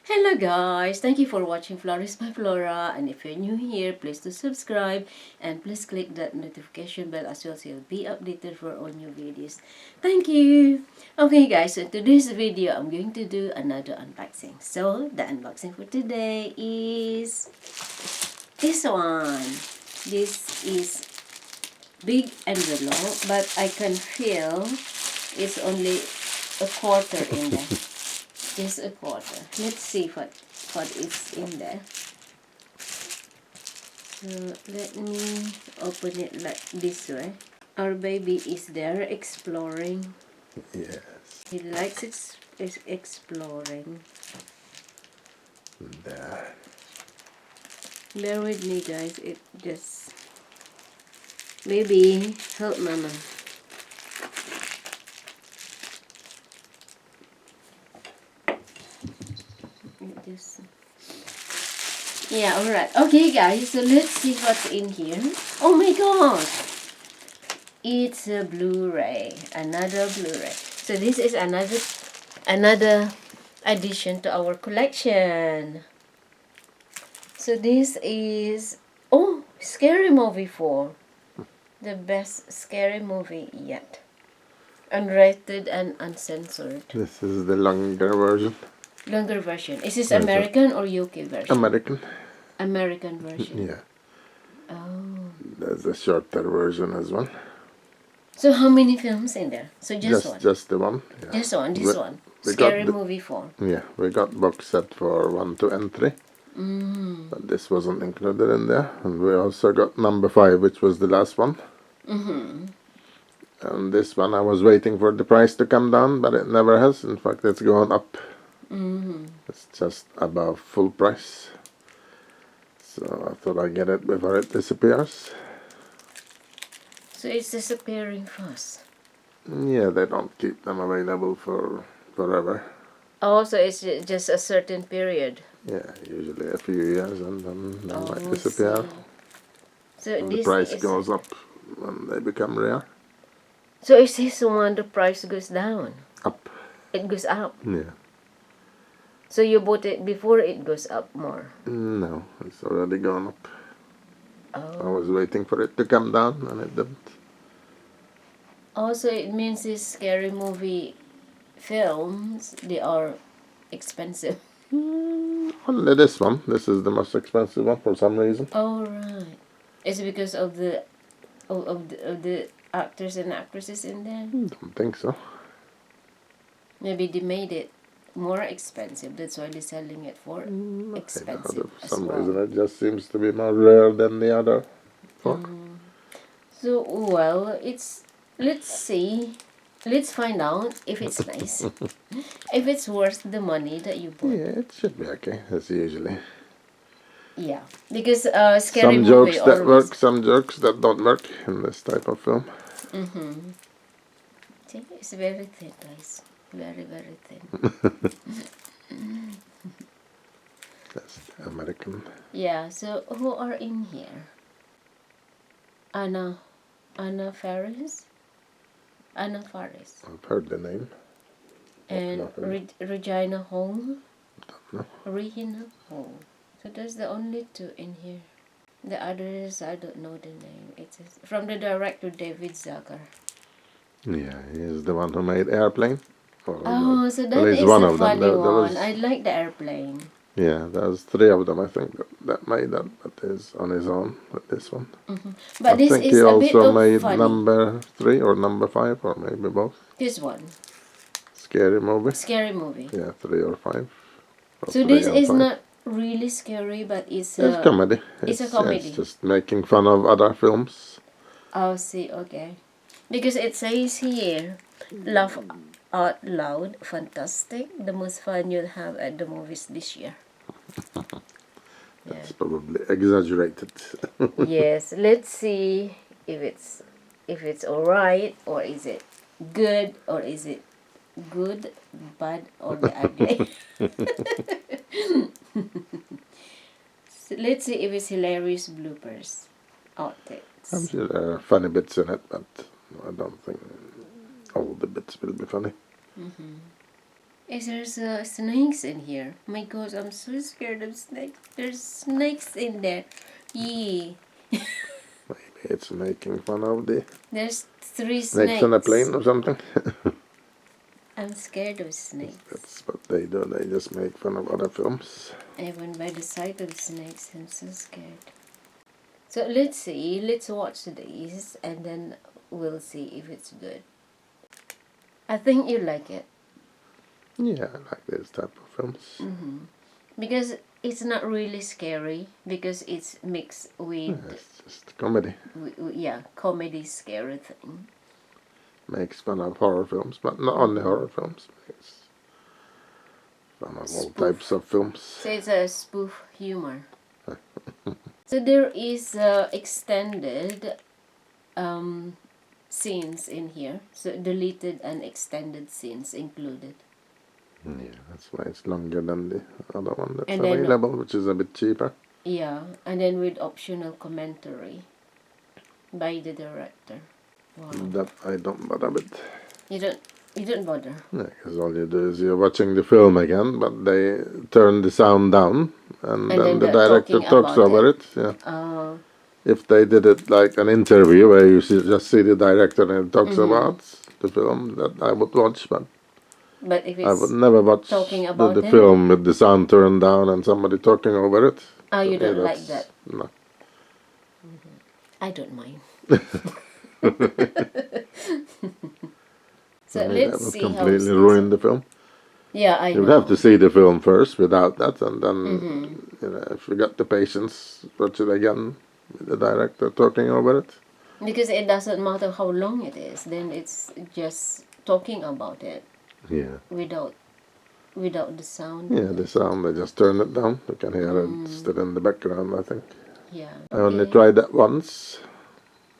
Hello guys, thank you for watching Flourish by Flora, and if you're new here, please do subscribe and please click that notification bell as well so you'll be updated for all new videos. Thank you! Okay guys, so in today's video, I'm going to do another unboxing. So, the unboxing for today is this one. This is big envelope, but I can feel it's only a quarter in there. Just a quarter. Let's see what is in there. So let me open it like this way. Our baby is there exploring. Yes. He likes exploring. There. Bear with me guys, it just... Baby, help mama. It just... Yeah, alright. Okay guys, so let's see what's in here. Oh my god! It's a Blu-ray. Another Blu-ray. So this is another addition to our collection. So this is... Oh! Scary Movie 4. The best scary movie yet. Unrated and Uncensored. This is the longer version. Longer version. Is this American or UK version? American. American version. Yeah. Oh. There's a shorter version as well. So how many films in there? So just one? Just the one. Yeah. Just one, this one. We Scary got Movie 4. Yeah, we got box set for 1, 2 and 3. But this wasn't included in there. And we also got number 5, which was the last one. And this one I was waiting for the price to come down, but it never has. In fact, it's gone up. It's just above full price. So I thought I'd get it before it disappears. So it's disappearing fast. Yeah, they don't keep them available for forever. Oh, so it's just a certain period. Yeah, usually a few years and then they might disappear. So And this the price is... goes up when they become rare. So is this one the price goes down? Up. It goes up. Yeah. So you bought it before it goes up more? No, it's already gone up. Oh. I was waiting for it to come down and it didn't. Also, it means these scary movie films, they are expensive. Only this one. This is the most expensive one for some reason. Oh, right. Is it because of the actors and actresses in there? Don't think so. Maybe they made it more expensive. That's why they're selling it for expensive For as some well. reason it just seems to be more rare than the other four. So, well, let's see. Let's find out if it's nice. If it's worth the money that you bought. Yeah, it should be okay, as usually. Yeah, because scary Some movie jokes that always... work, some jokes that don't work in this type of film. See, it's very thin, guys. Very, very thin. That's American. Yeah, so who are in here? Anna Faris? Anna Faris. I've heard the name. And Regina Hall. No. Regina Hall. So that's the only two in here. The others, I don't know the name. It's from the director David Zucker. Yeah, he is the one who made Airplane. Oh, so that well, is one a of them. funny There one. was, I like the airplane. yeah, there's 3 of them, I think, that made that, but is on his own with this one. But I this think is he a bit also of made funny. number 3 or number 5, or maybe both. This one. Scary movie. Scary movie. Yeah, 3 or 5. Or So 3 this and is 5. not really scary, but it's It's comedy. It's a comedy. Yeah, it's just making fun of other films. I'll see, okay. Because it says here, laugh out loud, fantastic, the most fun you'll have at the movies this year. That's probably exaggerated. Yes, let's see if it's alright, or is it good, or is it good, bad, or the ugly. So let's see if it's hilarious bloopers, outtakes. I'm sure there are funny bits in it, but I don't think all the bits will be funny. Is there's snakes in here? My gosh, I'm so scared of snakes. There's snakes in there. Yee. Maybe it's making fun of the There's 3 snakes on a snakes. plane or something. I'm scared of snakes. That's what they do. They just make fun of other films. Even by the sight of snakes, I'm so scared. So let's see. Let's watch these and then we'll see if it's good. I think you like it. Yeah, I like this type of films. Because it's not really scary. Because it's mixed with, Yeah, it's just comedy. comedy scary thing. Makes fun of horror films, but not only horror films. Makes fun of all Spoof. types of films. So it's a spoof humor. So there is extended scenes in here. So deleted and extended scenes included. Yeah, that's why it's longer than the other one that's And then- available, which is a bit cheaper. Yeah, and then with optional commentary by the director. Wow. That I don't bother with. You don't bother. Yeah, because all you do is you're watching the film again, but they turn the sound down, and then then the they're director talking talks about over it. Yeah. Uh, If they did it like an interview where you just see the director and he talks about the film, that I would watch, but but if I would it's never watch talking about the it? film with the sound turned down and somebody talking over it. you To me, don't like that's- that. No. I don't mind. So To me, let's that would see how completely it's ruin the film. Yeah, I You'd know. have to see the film first without that, and then Mm-hmm. if you got the patience, watch it again with the director talking over it. Because it doesn't matter how long it is, then it's just talking about it Yeah. without the sound. Yeah, the sound, they just turn it down. You can hear it still in the background, I think. Yeah. I only Okay. tried that once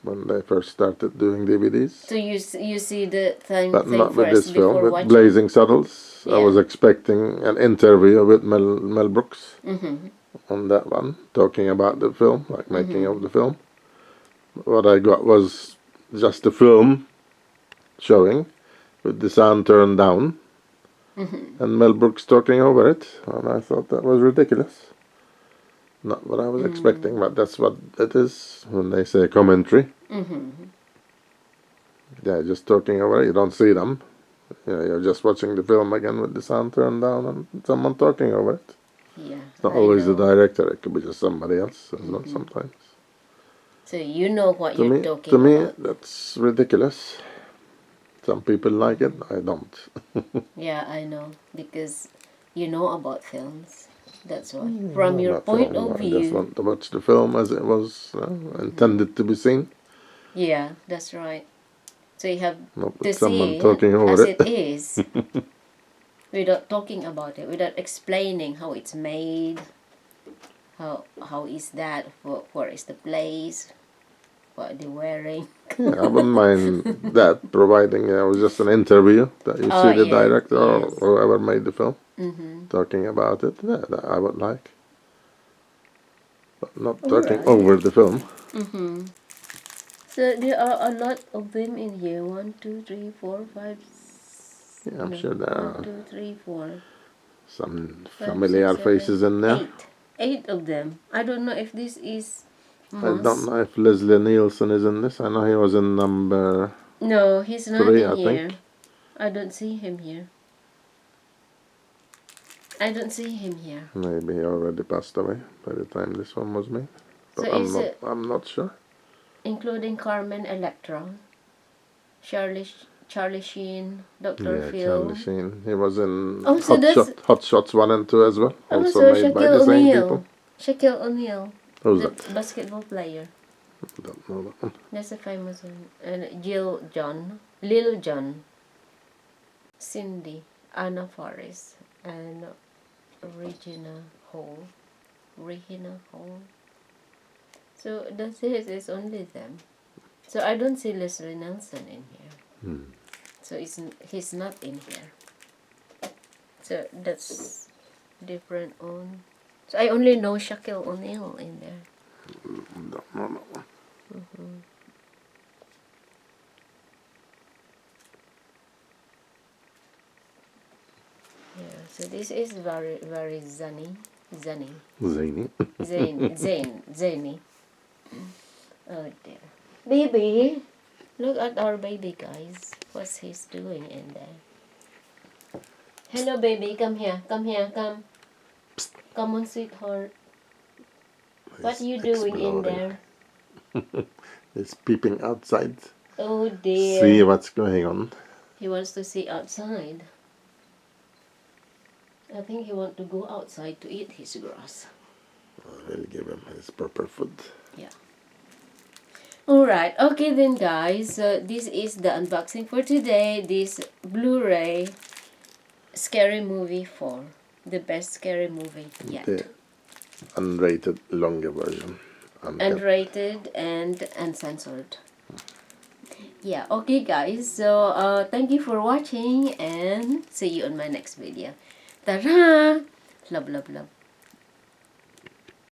when they first started doing DVDs. So you see the thing But not with first this before film, with watching. Blazing Saddles. I was Yeah. expecting an interview with Mel Brooks Mm-hmm. on that one, talking about the film, like making of the film. What I got was just the film showing with the sound turned down and Mel Brooks talking over it, and I thought that was ridiculous. Not what I was expecting, but that's what it is when they say commentary. Yeah, just talking over it, you don't see them. You're just watching the film again with the sound turned down and someone talking over it. Yeah. It's not I always the know. director, it could be just somebody else as well sometimes. So you know what To you're me, talking about. that's ridiculous. Some people like it, I don't. Yeah, I know. Because you know about films. That's why. From your Not point film, of I just view. want to watch the film as it was intended to be seen. Yeah, that's right. So you have Not to with someone see talking over as it. it is. Without talking about it, without explaining how it's made, how is that, where is the place, what are they wearing. Yeah, I wouldn't mind that, providing it was just an interview that you see the yeah, director or yes. whoever made the film Mm-hmm. talking about it. Yeah, that I would like. But not All talking right. over the film. Mm-hmm. So there are a lot of them in here. 1, 2, 3, 4, 5. Yeah, I'm sure there are 1, 2, 3, 4. some 5, familiar 6, 7, faces in there. 8 of them. I don't know if this is I don't know if Leslie Nielsen is in this. I know he was in number No, he's not 3, in I here. think. I don't see him here. I don't see him here. Maybe he already passed away by the time this one was made. But So is it I'm not sure. including Carmen Electra, Charlie Sheen, Dr. Yeah, Phil? Charlie Sheen. He was in Oh, so that's Hot Shots 1 and 2 as well. oh, Also so made by Shaquille the same O'Neal. people. Shaquille O'Neal, Who's the that? basketball player. Don't know that one. That's a famous one. And Lil Jon, Cindy, Anna Faris, and Regina Hall. So that's it. It's only them. So I don't see Leslie Nelson in here. So he's not in here. So that's different on. So I only know Shaquille O'Neal in there. Don't know that one. So this is very, very zany. Zany. Zany. Oh dear. Baby, look at our baby, guys. What's he's doing in there? Hello, baby. Come here. Come here. Come. Come on, sweetheart. What are you doing in there? He's peeping outside. Oh dear. See what's going on. He wants to see outside. I think he wants to go outside to eat his grass. We'll give him his proper food. Yeah. Alright, okay then guys, this is the unboxing for today. This Blu-ray Scary Movie 4. The best scary movie yet. The unrated longer version. Unrated and uncensored. Yeah, okay guys, so thank you for watching and see you on my next video. Tara! Love, love, love.